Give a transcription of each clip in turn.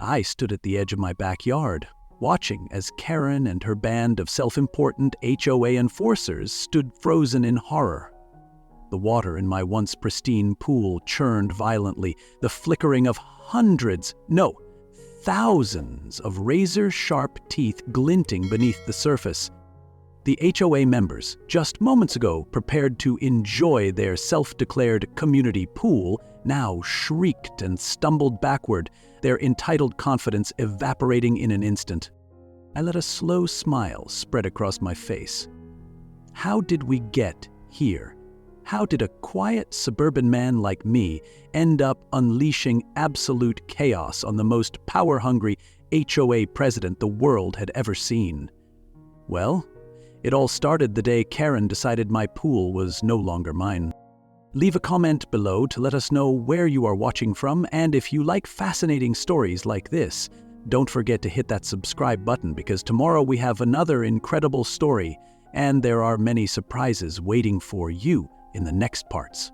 I stood at the edge of my backyard, watching as Karen and her band of self-important HOA enforcers stood frozen in horror. The water in my once pristine pool churned violently, the flickering of thousands of razor-sharp teeth glinting beneath the surface. The HOA members, just moments ago prepared to enjoy their self-declared community pool, now shrieked and stumbled backward, their entitled confidence evaporating in an instant. I let a slow smile spread across my face. How did we get here? How did a quiet suburban man like me end up unleashing absolute chaos on the most power-hungry HOA president the world had ever seen? Well, it all started the day Karen decided my pool was no longer mine. Leave a comment below to let us know where you are watching from, and if you like fascinating stories like this, don't forget to hit that subscribe button because tomorrow we have another incredible story, and there are many surprises waiting for you in the next parts.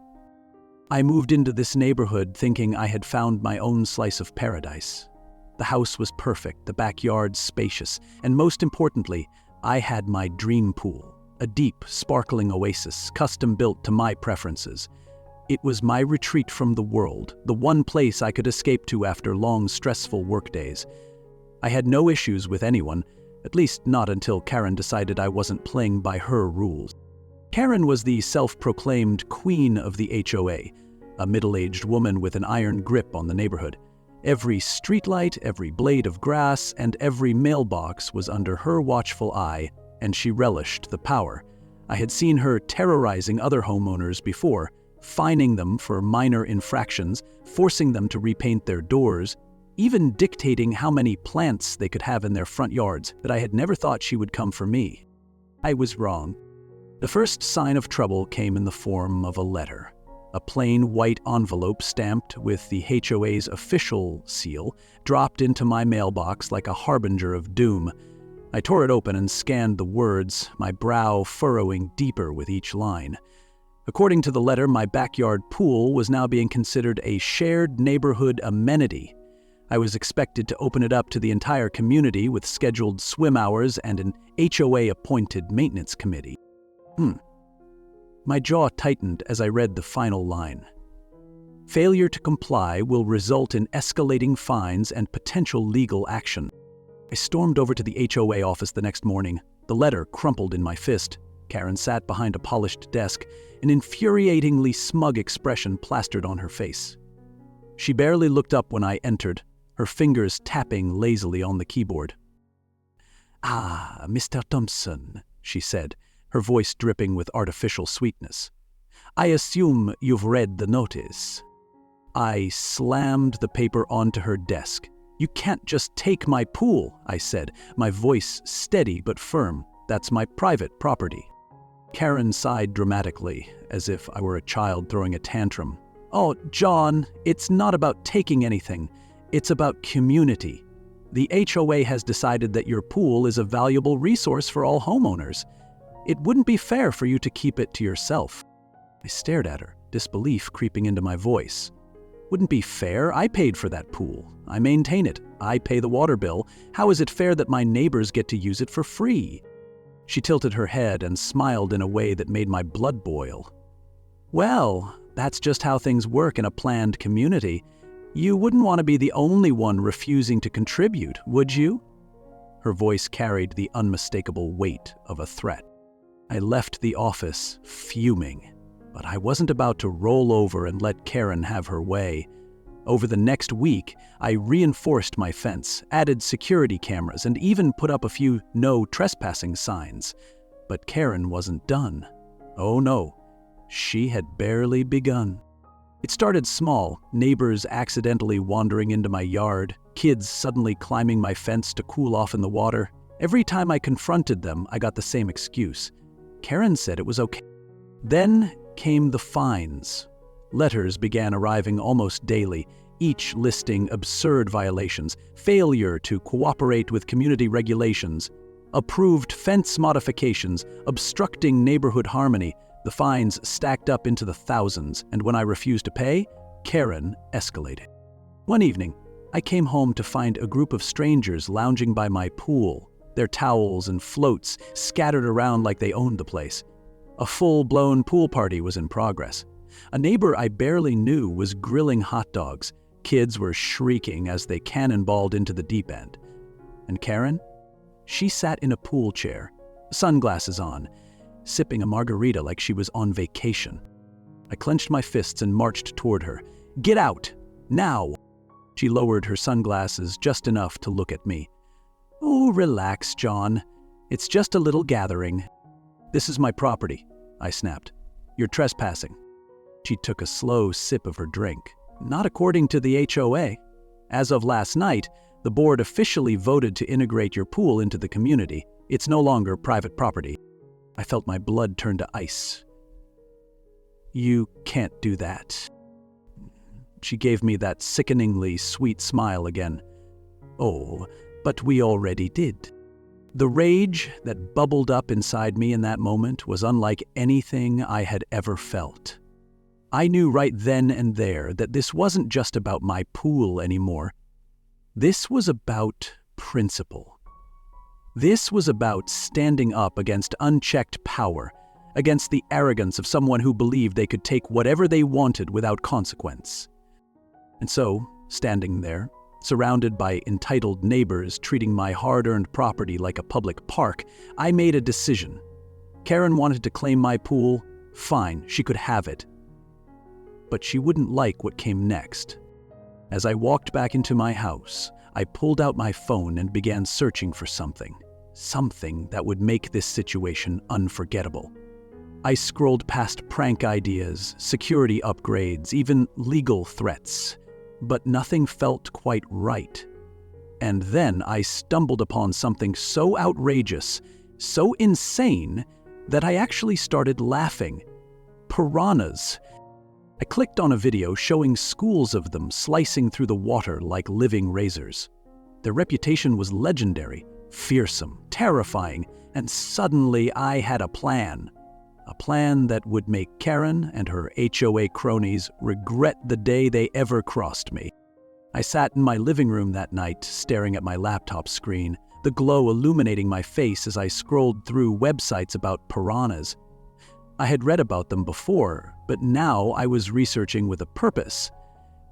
I moved into this neighborhood thinking I had found my own slice of paradise. The house was perfect, the backyard spacious, and most importantly, I had my dream pool, a deep, sparkling oasis, custom-built to my preferences. It was my retreat from the world, the one place I could escape to after long, stressful workdays. I had no issues with anyone, at least not until Karen decided I wasn't playing by her rules. Karen was the self-proclaimed queen of the HOA, a middle-aged woman with an iron grip on the neighborhood. Every streetlight, every blade of grass, and every mailbox was under her watchful eye, and she relished the power. I had seen her terrorizing other homeowners before, fining them for minor infractions, forcing them to repaint their doors, even dictating how many plants they could have in their front yards, but I had never thought she would come for me. I was wrong. The first sign of trouble came in the form of a letter. A plain white envelope stamped with the HOA's official seal dropped into my mailbox like a harbinger of doom. I tore it open and scanned the words, my brow furrowing deeper with each line. According to the letter, my backyard pool was now being considered a shared neighborhood amenity. I was expected to open it up to the entire community with scheduled swim hours and an HOA-appointed maintenance committee. My jaw tightened as I read the final line. Failure to comply will result in escalating fines and potential legal action. I stormed over to the HOA office the next morning, the letter crumpled in my fist. Karen sat behind a polished desk, an infuriatingly smug expression plastered on her face. She barely looked up when I entered, her fingers tapping lazily on the keyboard. "Ah, Mr. Thompson," she said, her voice dripping with artificial sweetness. "I assume you've read the notice." I slammed the paper onto her desk. "You can't just take my pool," I said, my voice steady but firm. "That's my private property." Karen sighed dramatically, as if I were a child throwing a tantrum. "Oh, John, it's not about taking anything. It's about community. The HOA has decided that your pool is a valuable resource for all homeowners. It wouldn't be fair for you to keep it to yourself." I stared at her, disbelief creeping into my voice. "Wouldn't be fair? I paid for that pool. I maintain it. I pay the water bill. How is it fair that my neighbors get to use it for free?" She tilted her head and smiled in a way that made my blood boil. "Well, that's just how things work in a planned community. You wouldn't want to be the only one refusing to contribute, would you?" Her voice carried the unmistakable weight of a threat. I left the office fuming, but I wasn't about to roll over and let Karen have her way. Over the next week, I reinforced my fence, added security cameras, and even put up a few no trespassing signs. But Karen wasn't done. Oh no, she had barely begun. It started small, neighbors accidentally wandering into my yard, kids suddenly climbing my fence to cool off in the water. Every time I confronted them, I got the same excuse. Karen said it was okay. Then came the fines. Letters began arriving almost daily, each listing absurd violations, failure to cooperate with community regulations, approved fence modifications, obstructing neighborhood harmony. The fines stacked up into the thousands, and when I refused to pay, Karen escalated. One evening, I came home to find a group of strangers lounging by my pool, their towels and floats scattered around like they owned the place. A full-blown pool party was in progress. A neighbor I barely knew was grilling hot dogs. Kids were shrieking as they cannonballed into the deep end. And Karen? She sat in a pool chair, sunglasses on, sipping a margarita like she was on vacation. I clenched my fists and marched toward her. "Get out! Now!" She lowered her sunglasses just enough to look at me. "Oh, relax, John. It's just a little gathering." "This is my property," I snapped. "You're trespassing." She took a slow sip of her drink. "Not according to the HOA. As of last night, the board officially voted to integrate your pool into the community. It's no longer private property." I felt my blood turn to ice. "You can't do that." She gave me that sickeningly sweet smile again. "Oh, but we already did." The rage that bubbled up inside me in that moment was unlike anything I had ever felt. I knew right then and there that this wasn't just about my pool anymore. This was about principle. This was about standing up against unchecked power, against the arrogance of someone who believed they could take whatever they wanted without consequence. And so, standing there, surrounded by entitled neighbors treating my hard-earned property like a public park, I made a decision. Karen wanted to claim my pool. Fine, she could have it. But she wouldn't like what came next. As I walked back into my house, I pulled out my phone and began searching for something that would make this situation unforgettable. I scrolled past prank ideas, security upgrades, even legal threats, but nothing felt quite right. And then I stumbled upon something so outrageous, so insane, that I actually started laughing. Piranhas. I clicked on a video showing schools of them slicing through the water like living razors. Their reputation was legendary, fearsome, terrifying, and suddenly I had a plan. A plan that would make Karen and her HOA cronies regret the day they ever crossed me. I sat in my living room that night, staring at my laptop screen, the glow illuminating my face as I scrolled through websites about piranhas. I had read about them before, but now I was researching with a purpose.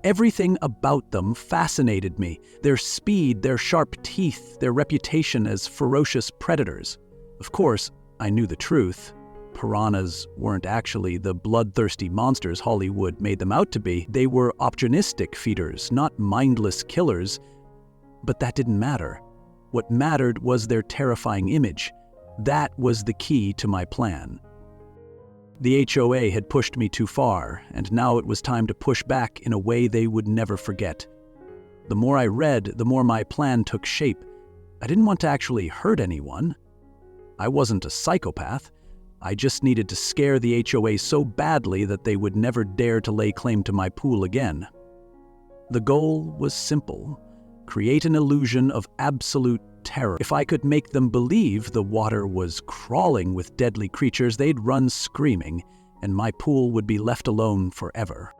Everything about them fascinated me. Their speed, their sharp teeth, their reputation as ferocious predators. Of course, I knew the truth. Piranhas weren't actually the bloodthirsty monsters Hollywood made them out to be. They were opportunistic feeders, not mindless killers. But that didn't matter. What mattered was their terrifying image. That was the key to my plan. The HOA had pushed me too far, and now it was time to push back in a way they would never forget. The more I read, the more my plan took shape. I didn't want to actually hurt anyone. I wasn't a psychopath. I just needed to scare the HOA so badly that they would never dare to lay claim to my pool again. The goal was simple: create an illusion of absolute terror. If I could make them believe the water was crawling with deadly creatures, they'd run screaming, and my pool would be left alone forever.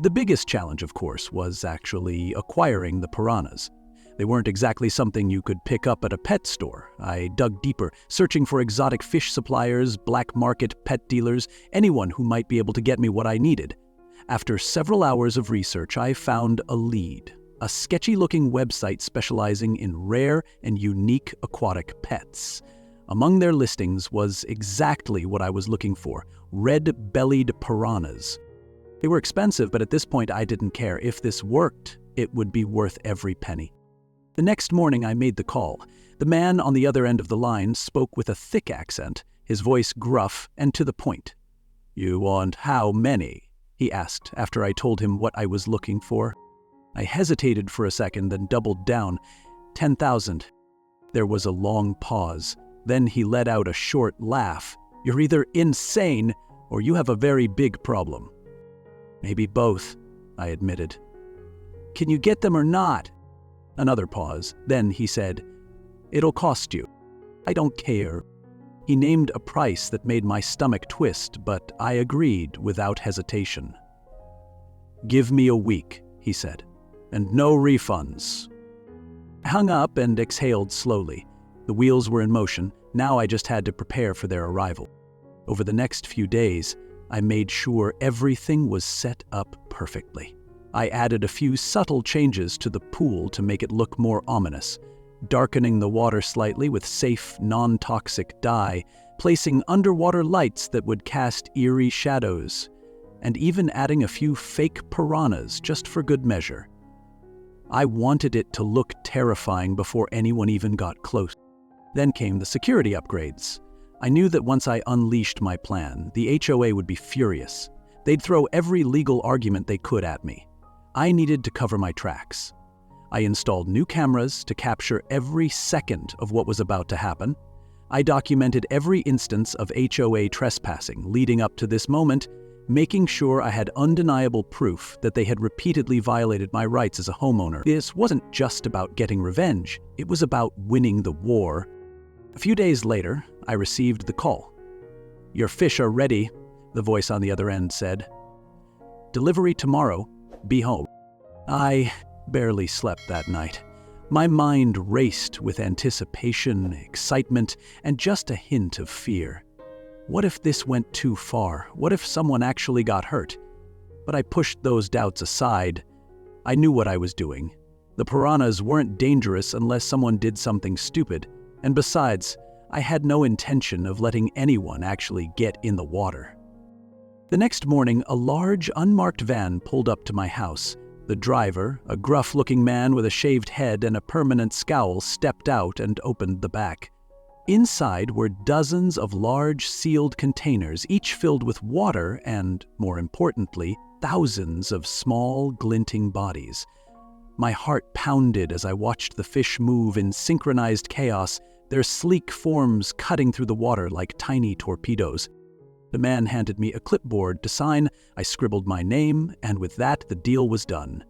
The biggest challenge, of course, was actually acquiring the piranhas. They weren't exactly something you could pick up at a pet store. I dug deeper, searching for exotic fish suppliers, black market pet dealers, anyone who might be able to get me what I needed. After several hours of research, I found a lead. A sketchy-looking website specializing in rare and unique aquatic pets. Among their listings was exactly what I was looking for: red-bellied piranhas. They were expensive, but at this point I didn't care. If this worked, it would be worth every penny. The next morning I made the call. The man on the other end of the line spoke with a thick accent, his voice gruff and to the point. "You want how many?" he asked after I told him what I was looking for. I hesitated for a second, then doubled down. 10,000. There was a long pause. Then he let out a short laugh. "You're either insane or you have a very big problem." "Maybe both," I admitted. "Can you get them or not?" Another pause. Then he said, "It'll cost you." "I don't care." He named a price that made my stomach twist, but I agreed without hesitation. "Give me a week," he said. and no refunds. I hung up and exhaled slowly. The wheels were in motion. Now I just had to prepare for their arrival. Over the next few days, I made sure everything was set up perfectly. I added a few subtle changes to the pool to make it look more ominous, darkening the water slightly with safe, non-toxic dye, placing underwater lights that would cast eerie shadows, and even adding a few fake piranhas just for good measure. I wanted it to look terrifying before anyone even got close. Then came the security upgrades. I knew that once I unleashed my plan, the HOA would be furious. They'd throw every legal argument they could at me. I needed to cover my tracks. I installed new cameras to capture every second of what was about to happen. I documented every instance of HOA trespassing leading up to this moment, making sure I had undeniable proof that they had repeatedly violated my rights as a homeowner. This wasn't just about getting revenge, it was about winning the war. A few days later, I received the call. "Your fish are ready," the voice on the other end said. "Delivery tomorrow. Be home." I barely slept that night. My mind raced with anticipation, excitement, and just a hint of fear. What if this went too far? What if someone actually got hurt? But I pushed those doubts aside. I knew what I was doing. The piranhas weren't dangerous unless someone did something stupid. And besides, I had no intention of letting anyone actually get in the water. The next morning, a large, unmarked van pulled up to my house. The driver, a gruff-looking man with a shaved head and a permanent scowl, stepped out and opened the back. Inside were dozens of large, sealed containers, each filled with water and, more importantly, thousands of small, glinting bodies. My heart pounded as I watched the fish move in synchronized chaos, their sleek forms cutting through the water like tiny torpedoes. The man handed me a clipboard to sign. I scribbled my name, and with that, the deal was done.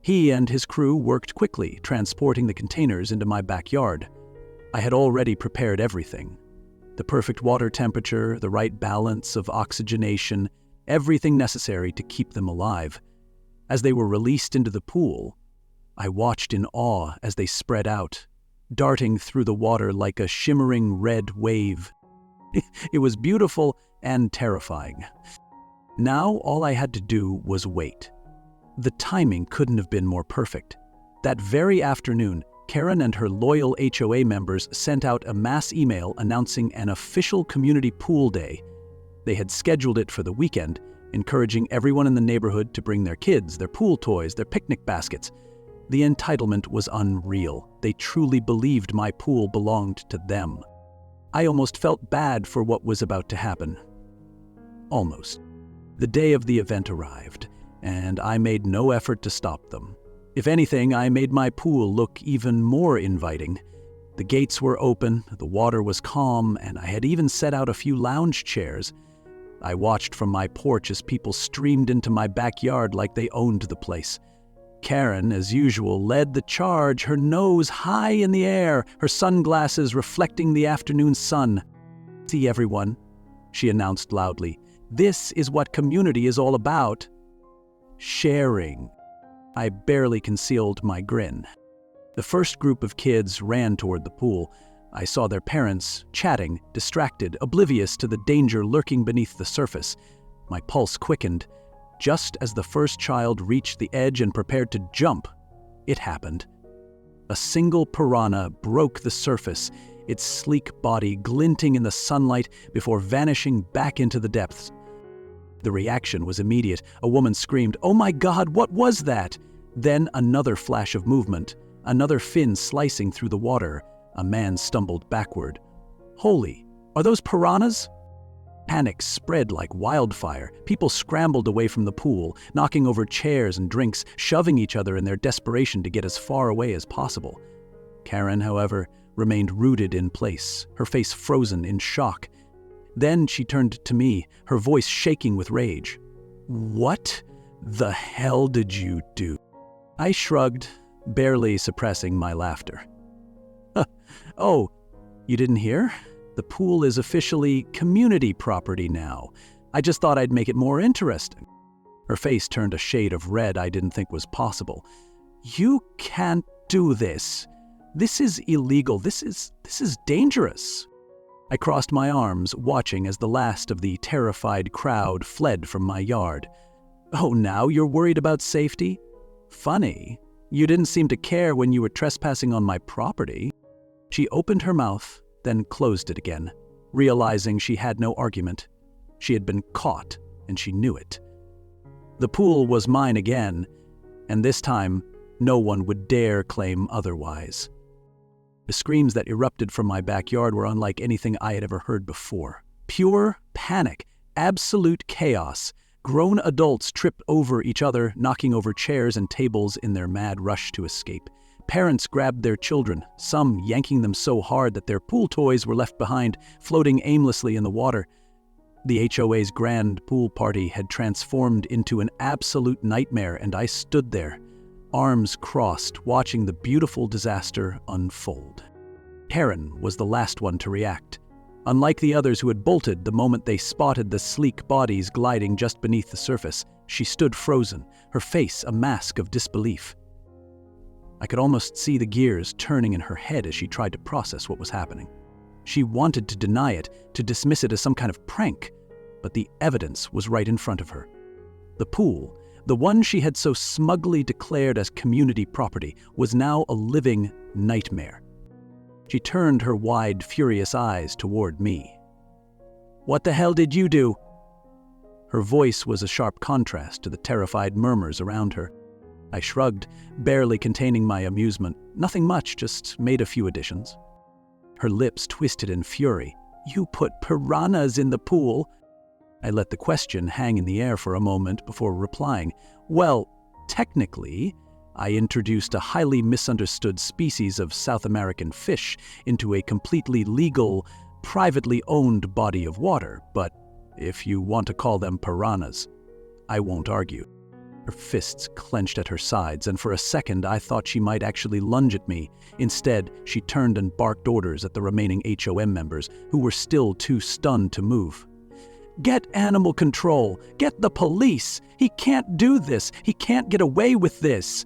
He and his crew worked quickly, transporting the containers into my backyard. I had already prepared everything. The perfect water temperature, the right balance of oxygenation, everything necessary to keep them alive. As they were released into the pool, I watched in awe as they spread out, darting through the water like a shimmering red wave. It was beautiful and terrifying. Now all I had to do was wait. The timing couldn't have been more perfect. That very afternoon, Karen and her loyal HOA members sent out a mass email announcing an official community pool day. They had scheduled it for the weekend, encouraging everyone in the neighborhood to bring their kids, their pool toys, their picnic baskets. The entitlement was unreal. They truly believed my pool belonged to them. I almost felt bad for what was about to happen. Almost. The day of the event arrived, and I made no effort to stop them. If anything, I made my pool look even more inviting. The gates were open, the water was calm, and I had even set out a few lounge chairs. I watched from my porch as people streamed into my backyard like they owned the place. Karen, as usual, led the charge, her nose high in the air, her sunglasses reflecting the afternoon sun. "See, everyone," she announced loudly. "This is what community is all about. Sharing." I barely concealed my grin. The first group of kids ran toward the pool. I saw their parents, chatting, distracted, oblivious to the danger lurking beneath the surface. My pulse quickened. Just as the first child reached the edge and prepared to jump, it happened. A single piranha broke the surface, its sleek body glinting in the sunlight before vanishing back into the depths. The reaction was immediate. A woman screamed, "Oh my God, what was that?" Then another flash of movement, another fin slicing through the water. A man stumbled backward. "Holy, are those piranhas?" Panic spread like wildfire. People scrambled away from the pool, knocking over chairs and drinks, shoving each other in their desperation to get as far away as possible. Karen, however, remained rooted in place, her face frozen in shock. Then she turned to me, her voice shaking with rage. "What the hell did you do?" I shrugged, barely suppressing my laughter. "Oh, you didn't hear? The pool is officially community property now. I just thought I'd make it more interesting." Her face turned a shade of red I didn't think was possible. "You can't do this. This is illegal. This is dangerous." I crossed my arms, watching as the last of the terrified crowd fled from my yard. "Oh, now you're worried about safety? Funny. You didn't seem to care when you were trespassing on my property." She opened her mouth, then closed it again, realizing she had no argument. She had been caught, and she knew it. The pool was mine again, and this time, no one would dare claim otherwise. The screams that erupted from my backyard were unlike anything I had ever heard before. Pure panic, absolute chaos. Grown adults tripped over each other, knocking over chairs and tables in their mad rush to escape. Parents grabbed their children, some yanking them so hard that their pool toys were left behind, floating aimlessly in the water. The HOA's grand pool party had transformed into an absolute nightmare, and I stood there, arms crossed, watching the beautiful disaster unfold. Karen was the last one to react. Unlike the others who had bolted the moment they spotted the sleek bodies gliding just beneath the surface, she stood frozen, her face a mask of disbelief. I could almost see the gears turning in her head as she tried to process what was happening. She wanted to deny it, to dismiss it as some kind of prank, but the evidence was right in front of her. The pool, the one she had so smugly declared as community property, was now a living nightmare. She turned her wide, furious eyes toward me. "What the hell did you do?" Her voice was a sharp contrast to the terrified murmurs around her. I shrugged, barely containing my amusement. Nothing much, just made a few additions. Her lips twisted in fury. "You put piranhas in the pool?" I let the question hang in the air for a moment before replying. "Well, technically, I introduced a highly misunderstood species of South American fish into a completely legal, privately owned body of water, but if you want to call them piranhas, I won't argue." Her fists clenched at her sides, and for a second I thought she might actually lunge at me. Instead, she turned and barked orders at the remaining HOM members, who were still too stunned to move. "Get animal control! Get the police! He can't do this! He can't get away with this!"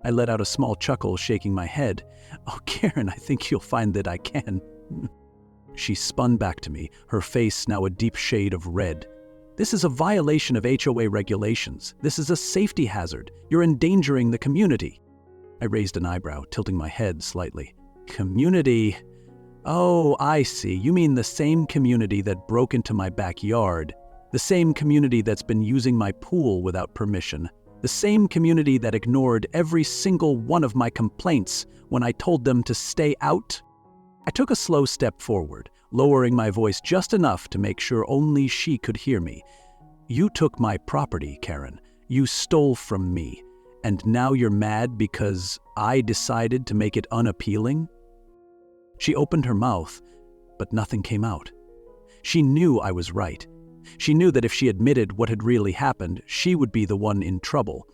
I let out a small chuckle, shaking my head. "Oh, Karen, I think you'll find that I can." She spun back to me, her face now a deep shade of red. "This is a violation of HOA regulations. This is a safety hazard. You're endangering the community." I raised an eyebrow, tilting my head slightly. "Community? Oh, I see. You mean the same community that broke into my backyard. The same community that's been using my pool without permission. The same community that ignored every single one of my complaints when I told them to stay out." I took a slow step forward, lowering my voice just enough to make sure only she could hear me. "You took my property, Karen. You stole from me. And now you're mad because I decided to make it unappealing?" She opened her mouth, but nothing came out. She knew I was right. She knew that if she admitted what had really happened, she would be the one in trouble.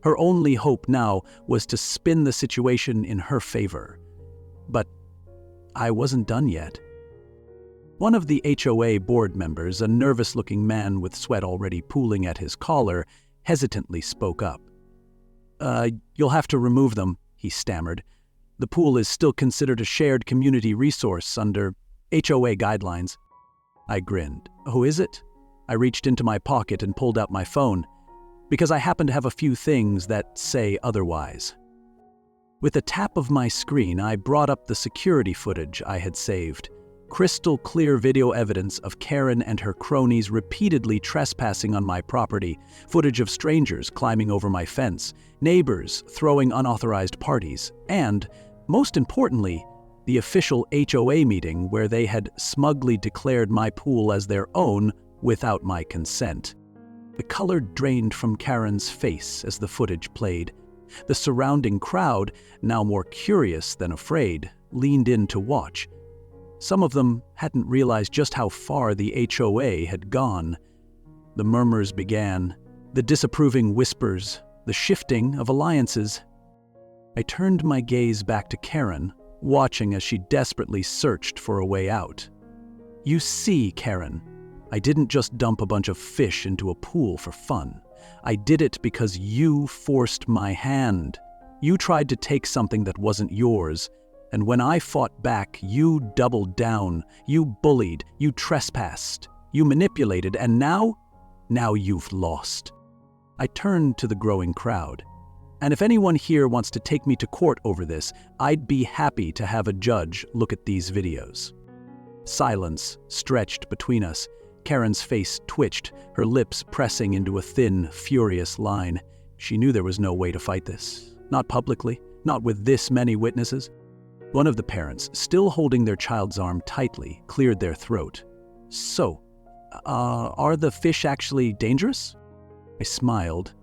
Her only hope now was to spin the situation in her favor. But I wasn't done yet. One of the HOA board members, a nervous-looking man with sweat already pooling at his collar, hesitantly spoke up. You'll have to remove them," he stammered. "The pool is still considered a shared community resource under HOA guidelines." I grinned. "Oh, is it?" I reached into my pocket and pulled out my phone, because I happen to have a few things that say otherwise. With a tap of my screen, I brought up the security footage I had saved. Crystal clear video evidence of Karen and her cronies repeatedly trespassing on my property, footage of strangers climbing over my fence, neighbors throwing unauthorized parties, and, most importantly, the official HOA meeting where they had smugly declared my pool as their own without my consent. The color drained from Karen's face as the footage played. The surrounding crowd, now more curious than afraid, leaned in to watch. Some of them hadn't realized just how far the HOA had gone. The murmurs began, the disapproving whispers, the shifting of alliances. I turned my gaze back to Karen, watching as she desperately searched for a way out. "You see, Karen, I didn't just dump a bunch of fish into a pool for fun. I did it because you forced my hand. You tried to take something that wasn't yours, and when I fought back, you doubled down, you bullied, you trespassed, you manipulated, and now you've lost. I turned to the growing crowd. And if anyone here wants to take me to court over this, I'd be happy to have a judge look at these videos. Silence stretched between us. Karen's face twitched, her lips pressing into a thin, furious line. She knew there was no way to fight this. Not publicly, not with this many witnesses. One of the parents, still holding their child's arm tightly, cleared their throat. So, are the fish actually dangerous? I smiled.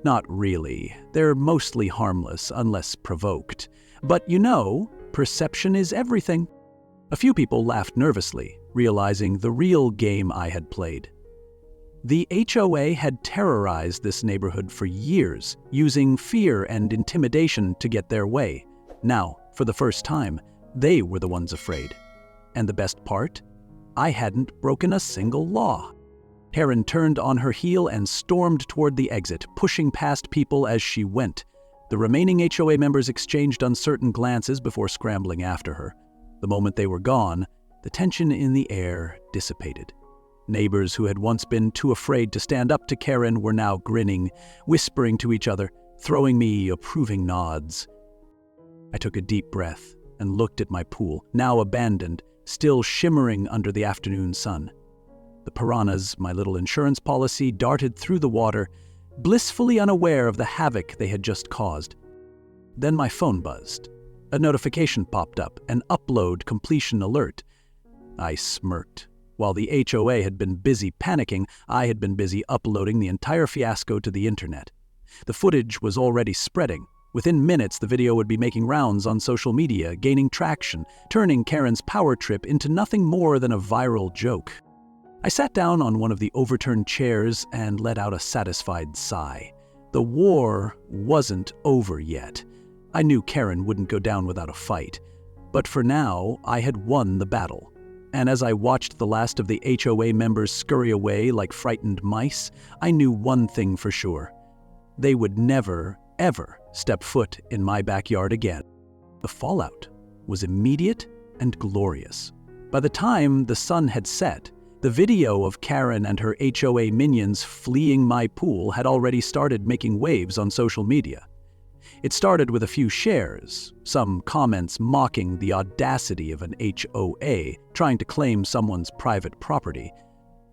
Not really. They're mostly harmless unless provoked. But perception is everything. A few people laughed nervously, realizing the real game I had played. The HOA had terrorized this neighborhood for years, using fear and intimidation to get their way. Now, for the first time, they were the ones afraid. And the best part? I hadn't broken a single law. Karen turned on her heel and stormed toward the exit, pushing past people as she went. The remaining HOA members exchanged uncertain glances before scrambling after her. The moment they were gone, the tension in the air dissipated. Neighbors who had once been too afraid to stand up to Karen were now grinning, whispering to each other, throwing me approving nods. I took a deep breath and looked at my pool, now abandoned, still shimmering under the afternoon sun. The piranhas, my little insurance policy, darted through the water, blissfully unaware of the havoc they had just caused. Then my phone buzzed. A notification popped up, an upload completion alert. I smirked. While the HOA had been busy panicking, I had been busy uploading the entire fiasco to the internet. The footage was already spreading. Within minutes, the video would be making rounds on social media, gaining traction, turning Karen's power trip into nothing more than a viral joke. I sat down on one of the overturned chairs and let out a satisfied sigh. The war wasn't over yet. I knew Karen wouldn't go down without a fight. But for now, I had won the battle. And as I watched the last of the HOA members scurry away like frightened mice, I knew one thing for sure. They would never, ever step foot in my backyard again. The fallout was immediate and glorious. By the time the sun had set, the video of Karen and her HOA minions fleeing my pool had already started making waves on social media. It started with a few shares, some comments mocking the audacity of an HOA trying to claim someone's private property.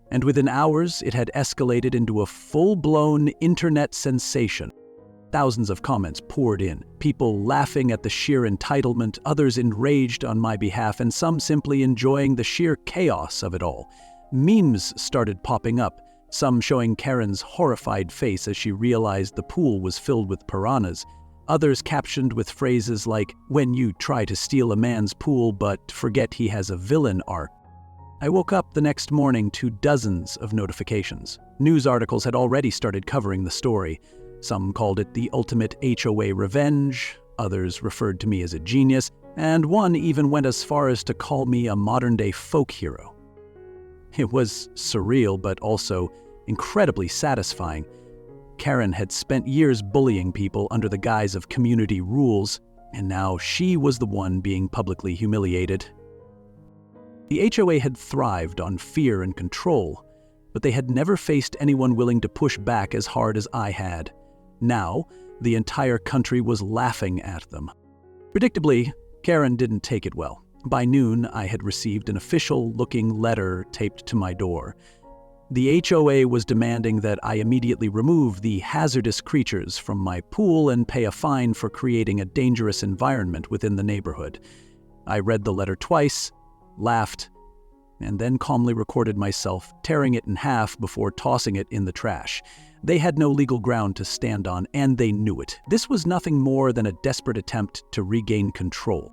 And within hours, it had escalated into a full-blown internet sensation. Thousands of comments poured in, people laughing at the sheer entitlement, others enraged on my behalf, and some simply enjoying the sheer chaos of it all. Memes started popping up, some showing Karen's horrified face as she realized the pool was filled with piranhas, others captioned with phrases like, "When you try to steal a man's pool but forget he has a villain arc." I woke up the next morning to dozens of notifications. News articles had already started covering the story. Some called it the ultimate HOA revenge, others referred to me as a genius, and one even went as far as to call me a modern-day folk hero. It was surreal, but also incredibly satisfying. Karen had spent years bullying people under the guise of community rules, and now she was the one being publicly humiliated. The HOA had thrived on fear and control, but they had never faced anyone willing to push back as hard as I had. Now, the entire country was laughing at them. Predictably, Karen didn't take it well. By noon, I had received an official-looking letter taped to my door. The HOA was demanding that I immediately remove the hazardous creatures from my pool and pay a fine for creating a dangerous environment within the neighborhood. I read the letter twice, laughed, and then calmly recorded myself tearing it in half before tossing it in the trash. They had no legal ground to stand on, and they knew it. This was nothing more than a desperate attempt to regain control.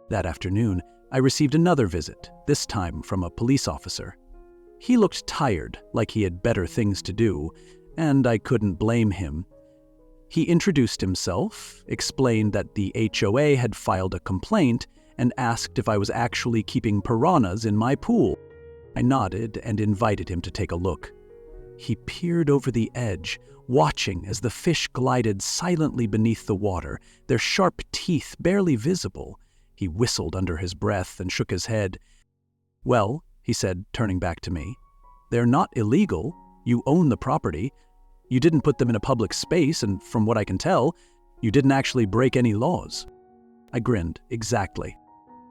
That afternoon, I received another visit, this time from a police officer. He looked tired, like he had better things to do, and I couldn't blame him. He introduced himself, explained that the HOA had filed a complaint, and asked if I was actually keeping piranhas in my pool. I nodded and invited him to take a look. He peered over the edge, watching as the fish glided silently beneath the water, their sharp teeth barely visible. He whistled under his breath and shook his head. "Well," he said, turning back to me, "they're not illegal. You own the property. You didn't put them in a public space, and from what I can tell, you didn't actually break any laws." I grinned. "Exactly."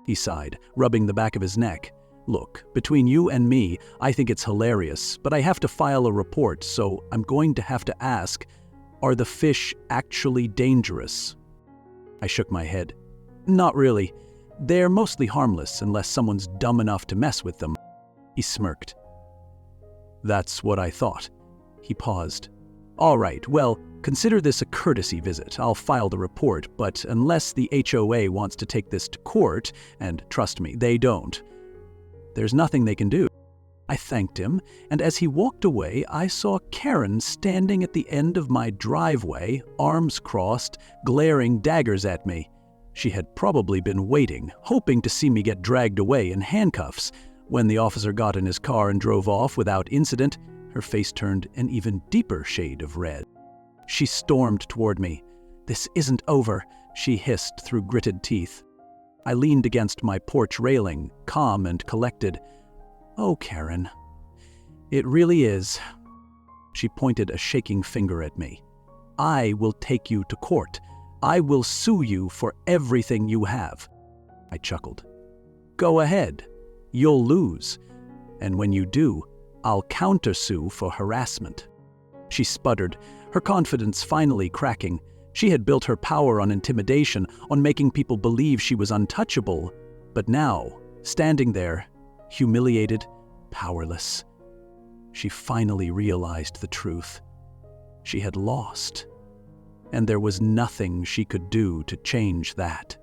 He sighed, rubbing the back of his neck. "Look, between you and me, I think it's hilarious, but I have to file a report, so I'm going to have to ask, are the fish actually dangerous?" I shook my head. "Not really. They're mostly harmless unless someone's dumb enough to mess with them." He smirked. "That's what I thought." He paused. "All right, well, consider this a courtesy visit. I'll file the report, but unless the HOA wants to take this to court, and trust me, they don't, there's nothing they can do." I thanked him, and as he walked away, I saw Karen standing at the end of my driveway, arms crossed, glaring daggers at me. She had probably been waiting, hoping to see me get dragged away in handcuffs. When the officer got in his car and drove off without incident, her face turned an even deeper shade of red. She stormed toward me. "This isn't over," she hissed through gritted teeth. I leaned against my porch railing, calm and collected. "Oh, Karen, it really is." She pointed a shaking finger at me. "I will take you to court. I will sue you for everything you have." I chuckled. "Go ahead. You'll lose. And when you do, I'll countersue for harassment." She sputtered, her confidence finally cracking. She had built her power on intimidation, on making people believe she was untouchable. But now, standing there, humiliated, powerless, she finally realized the truth. She had lost, and there was nothing she could do to change that.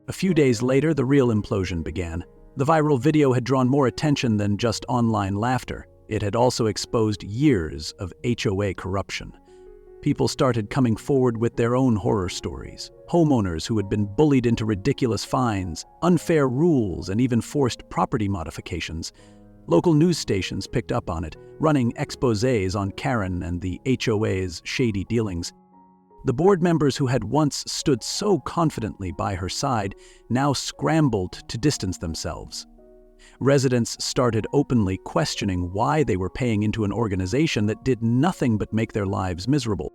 A few days later, the real implosion began. The viral video had drawn more attention than just online laughter. It had also exposed years of HOA corruption. People started coming forward with their own horror stories. Homeowners who had been bullied into ridiculous fines, unfair rules, and even forced property modifications. Local news stations picked up on it, running exposés on Karen and the HOA's shady dealings. The board members who had once stood so confidently by her side now scrambled to distance themselves. Residents started openly questioning why they were paying into an organization that did nothing but make their lives miserable.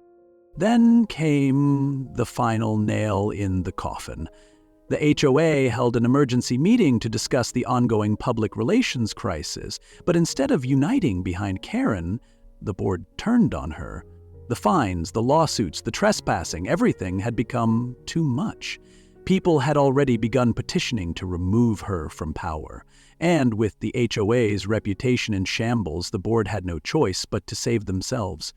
Then came the final nail in the coffin. The HOA held an emergency meeting to discuss the ongoing public relations crisis, but instead of uniting behind Karen, the board turned on her. The fines, the lawsuits, the trespassing, everything had become too much. People had already begun petitioning to remove her from power. And with the HOA's reputation in shambles, the board had no choice but to save themselves.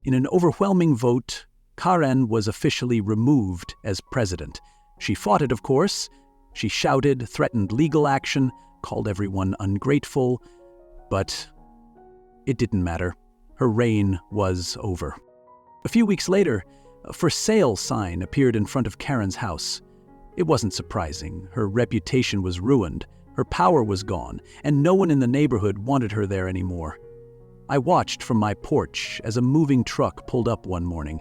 In an overwhelming vote, Karen was officially removed as president. She fought it, of course. She shouted, threatened legal action, called everyone ungrateful. But it didn't matter. Her reign was over. A few weeks later, a for sale sign appeared in front of Karen's house. It wasn't surprising. Her reputation was ruined. Her power was gone, and no one in the neighborhood wanted her there anymore. I watched from my porch as a moving truck pulled up one morning.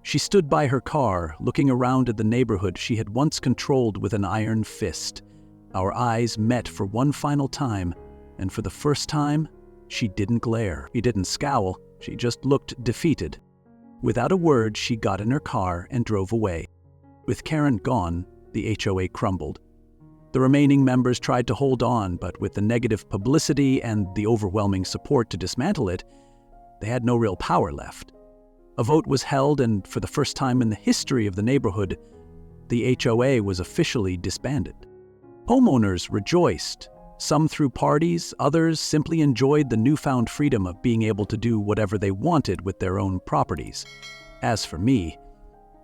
She stood by her car, looking around at the neighborhood she had once controlled with an iron fist. Our eyes met for one final time, and for the first time, she didn't glare. She didn't scowl. She just looked defeated. Without a word, she got in her car and drove away. With Karen gone, the HOA crumbled. The remaining members tried to hold on, but with the negative publicity and the overwhelming support to dismantle it, they had no real power left. A vote was held, and for the first time in the history of the neighborhood, the HOA was officially disbanded. Homeowners rejoiced. Some threw parties, others simply enjoyed the newfound freedom of being able to do whatever they wanted with their own properties. As for me,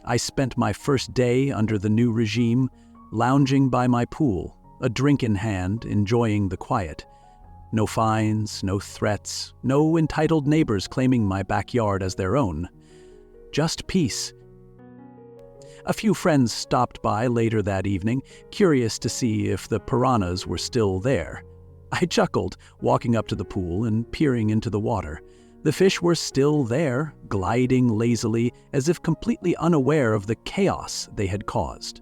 I spent my first day under the new regime lounging by my pool, a drink in hand, enjoying the quiet. No fines, no threats, no entitled neighbors claiming my backyard as their own. Just peace. A few friends stopped by later that evening, curious to see if the Piranhas were still there. I chuckled, walking up to the pool and peering into the water. The fish were still there, gliding lazily, as if completely unaware of the chaos they had caused.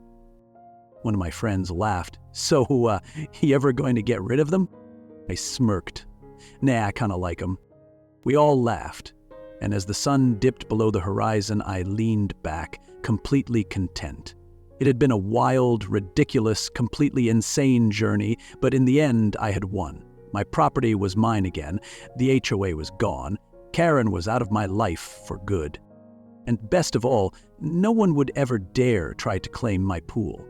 One of my friends laughed. "So, you ever going to get rid of them?" I smirked. "Nah, I kinda like them." We all laughed, and as the sun dipped below the horizon, I leaned back, completely content. It had been a wild, ridiculous, completely insane journey, but in the end, I had won. My property was mine again, the HOA was gone, Karen was out of my life for good. And best of all, no one would ever dare try to claim my pool.